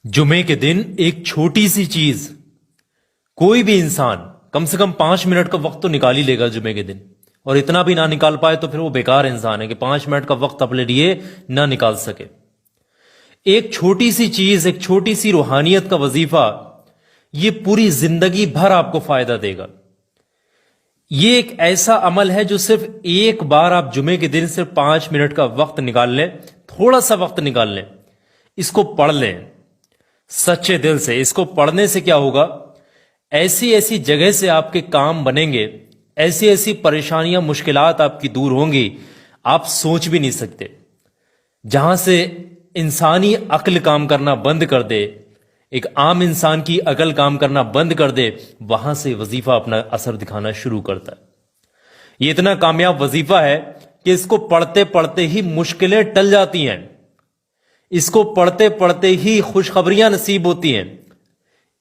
जुमे के दिन एक छोटी सी चीज, कोई भी इंसान कम से कम 5 मिनट का वक्त तो निकाल ही लेगा जुमे के दिन। और इतना भी ना निकाल पाए तो फिर वो बेकार इंसान है कि 5 मिनट का वक्त अपने लिए ना निकाल सके। एक छोटी सी चीज, एक छोटी सी रूहानियत का वजीफा, ये पूरी जिंदगी भर आपको फायदा देगा। ये एक ऐसा अमल है जो सिर्फ एक बार आप जुमे के दिन सिर्फ 5 मिनट का वक्त निकाल लें, थोड़ा सा वक्त निकाल लें, इसको पढ़ लें सच्चे दिल से। इसको पढ़ने से क्या होगा, ऐसी ऐसी जगह से आपके काम बनेंगे, ऐसी ऐसी परेशानियां मुश्किलात आपकी दूर होंगी, आप सोच भी नहीं सकते। जहां से इंसानी अक्ल काम करना बंद कर दे, एक आम इंसान की अकल काम करना बंद कर दे, वहां से वजीफा अपना असर दिखाना शुरू करता है। ये इतना कामयाब वजीफा है कि इसको पढ़ते पढ़ते ही मुश्किलें टल जाती हैं, इसको पढ़ते पढ़ते ही खुशखबरियां नसीब होती हैं।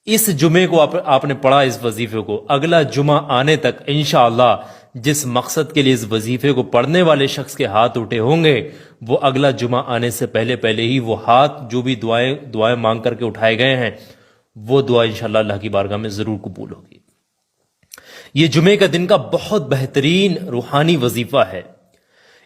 इस जुमे को आपने पढ़ा, इस वजीफे को, अगला जुमा आने तक इंशाअल्लाह जिस मकसद के लिए इस वजीफे को पढ़ने वाले शख्स के हाथ उठे होंगे, वो अगला जुमा आने से पहले पहले ही वो हाथ जो भी दुआएं मांग करके उठाए गए हैं, वो दुआ इंशाअल्लाह अल्लाह की बारगाह में जरूर कबूल होगी। ये जुमे का दिन का बहुत बेहतरीन रूहानी वजीफा है।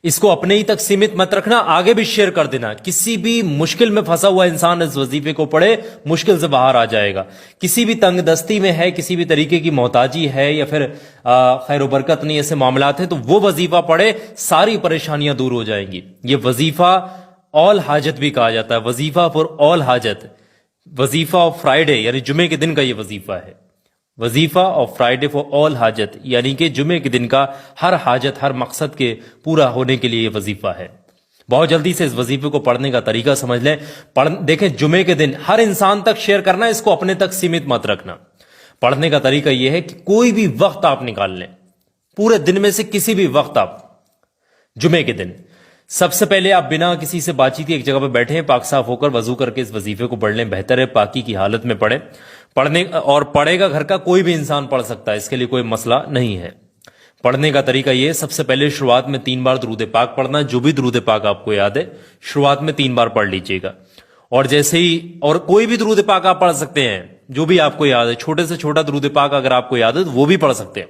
इसको अपने ही तक सीमित मत रखना, आगे भी शेयर कर देना। किसी भी मुश्किल में फंसा हुआ इंसान इस वजीफे को पढ़े, मुश्किल से बाहर आ जाएगा। किसी भी तंगदस्ती में है, किसी भी तरीके की मोहताजी है, या फिर खैर बरकत नहीं, ऐसे मामलात हैं, तो वो वजीफा पढ़े, सारी परेशानियां दूर हो जाएंगी। ये वजीफा ऑल हाजत भी कहा जाता है, वजीफा फॉर ऑल हाजत, वजीफा ऑफ फ्राइडे, यानी जुमे के दिन का ये वजीफा है। वजीफा ऑफ फ्राइडे फॉर ऑल हाजत, यानी कि जुमे के दिन का हर हाजत, हर मकसद के पूरा होने के लिए ये वजीफा है। बहुत जल्दी से इस वजीफे को पढ़ने का तरीका समझ लें। देखें, जुमे के दिन हर इंसान तक शेयर करना, इसको अपने तक सीमित मत रखना। पढ़ने का तरीका यह है कि कोई भी वक्त आप निकाल लें, पूरे दिन में से किसी भी वक्त आप, जुमे के दिन सबसे पहले आप बिना किसी से बातचीत एक जगह पर बैठे हैं, पाक साफ होकर वजू करके इस वजीफे को पढ़ लें। बेहतर है पाकी की हालत में पढ़ें। पढ़ेगा घर का कोई भी इंसान पढ़ सकता है, इसके लिए कोई मसला नहीं है। पढ़ने का तरीका यह, सबसे पहले शुरुआत में 3 बार दुरूद पाक पढ़ना। जो भी दुरूद पाक आपको याद है, शुरुआत में 3 बार पढ़ लीजिएगा। और जैसे ही, और कोई भी दुरूद पाक आप पढ़ सकते हैं जो भी आपको याद है, छोटे से छोटा दुरूद पाक अगर आपको याद है तो वो भी पढ़ सकते हैं।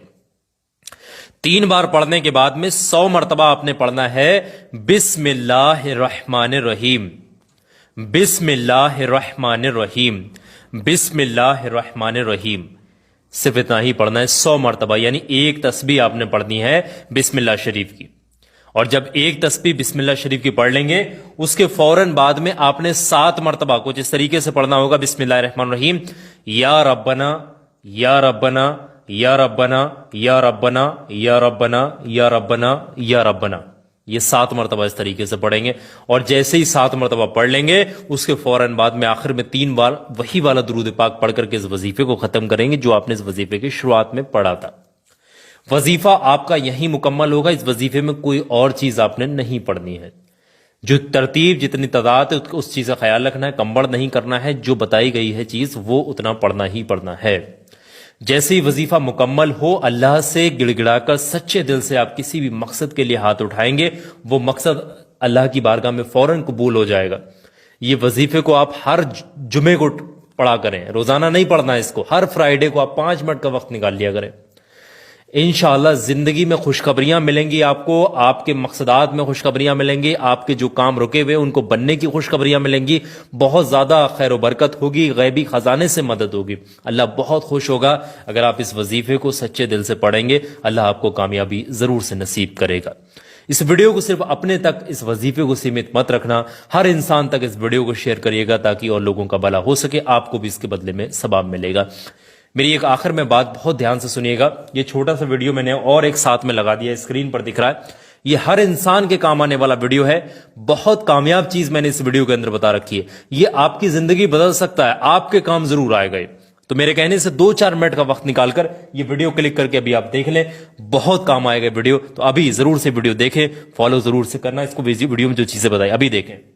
3 बार पढ़ने के बाद में 100 मरतबा आपने पढ़ना है बिस्मिल्लाहिर्रहमानिर्रहीम, बिस्मिल्लाहिर्रहमानिर्रहीम, बिस्मिल्लाहिर्रहमानिर्रहीम। सिर्फ इतना ही पढ़ना है 100 मरतबा, यानी एक तस्बीह आपने पढ़नी है बिस्मिल्लाह शरीफ की। और जब एक तस्बीह बिस्मिल्लाह शरीफ की पढ़ लेंगे, उसके फौरन बाद में आपने 7 मरतबा कुछ इस तरीके से पढ़ना होगा, बिस्मिल्लाहिर्रहमानिर्रहीम, या रब्बना या रब्बना या रब्बना या रब्बना या रब्बना या रब्बना या रब्बना। ये 7 मरतबा इस तरीके से पढ़ेंगे। और जैसे ही 7 मरतबा पढ़ लेंगे, उसके फौरन बाद में आखिर में 3 बार वही वाला दुरूद पाक पढ़ करके इस वजीफे को खत्म करेंगे जो आपने इस वजीफे की शुरुआत में पढ़ा था। वजीफा आपका यही मुकम्मल होगा। इस वजीफे में कोई और चीज आपने नहीं पढ़नी है। जो तरतीब, जितनी तादाद है, उस चीज का ख्याल रखना है, कंबड़ नहीं करना है। जो बताई गई है चीज वो उतना पढ़ना ही पढ़ना है। जैसे ही वजीफा मुकम्मल हो, अल्लाह से गिड़गिड़ाकर सच्चे दिल से आप किसी भी मकसद के लिए हाथ उठाएंगे, वो मकसद अल्लाह की बारगाह में फौरन कबूल हो जाएगा। ये वजीफे को आप हर जुमे को पढ़ा करें, रोजाना नहीं पढ़ना है इसको। हर फ्राइडे को आप 5 मिनट का वक्त निकाल लिया करें। इंशाअल्लाह जिंदगी में खुशखबरियां मिलेंगी आपको, आपके मकसदात में खुशखबरियां मिलेंगी, आपके जो काम रुके हुए उनको बनने की खुशखबरियां मिलेंगी। बहुत ज्यादा खैर बरकत होगी, गैबी खजाने से मदद होगी। अल्लाह बहुत खुश होगा अगर आप इस वजीफे को सच्चे दिल से पढ़ेंगे। अल्लाह आपको कामयाबी जरूर से नसीब करेगा। इस वीडियो को सिर्फ अपने तक, इस वजीफे को सीमित मत रखना, हर इंसान तक इस वीडियो को शेयर करिएगा ताकि और लोगों का भला हो सके, आपको भी इसके बदले में सवाब मिलेगा। मेरी एक आखिर में बात बहुत ध्यान से सुनिएगा। ये छोटा सा वीडियो मैंने और एक साथ में लगा दिया, स्क्रीन पर दिख रहा है। ये हर इंसान के काम आने वाला वीडियो है। बहुत कामयाब चीज मैंने इस वीडियो के अंदर बता रखी है। ये आपकी जिंदगी बदल सकता है, आपके काम जरूर आएगा। तो मेरे कहने से 2-4 मिनट का वक्त निकालकर ये वीडियो क्लिक करके अभी आप देख लें, बहुत काम आएगा वीडियो। तो अभी जरूर से वीडियो देखें, फॉलो जरूर से करना इसको, वीडियो में जो चीजें बताई अभी देखें।